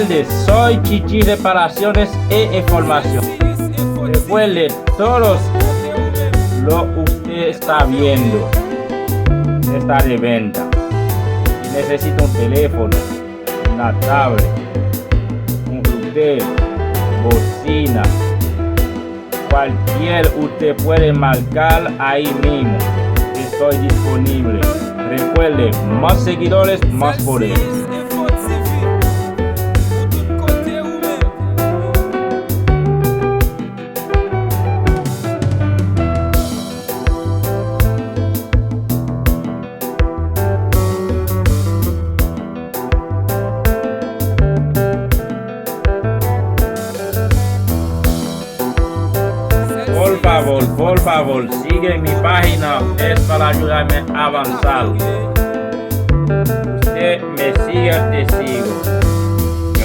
Recuerde, soy Chichi Reparaciones e Información. Recuerde, todos lo usted está viendo está de venta. Si necesita un teléfono, una tablet, un router, bocina, cualquier usted puede marcar ahí mismo. Estoy disponible. Recuerde, más seguidores, más poder. Por favor, sigue mi página, es para ayudarme a avanzar. Usted me sigue, te sigo.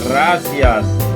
Gracias.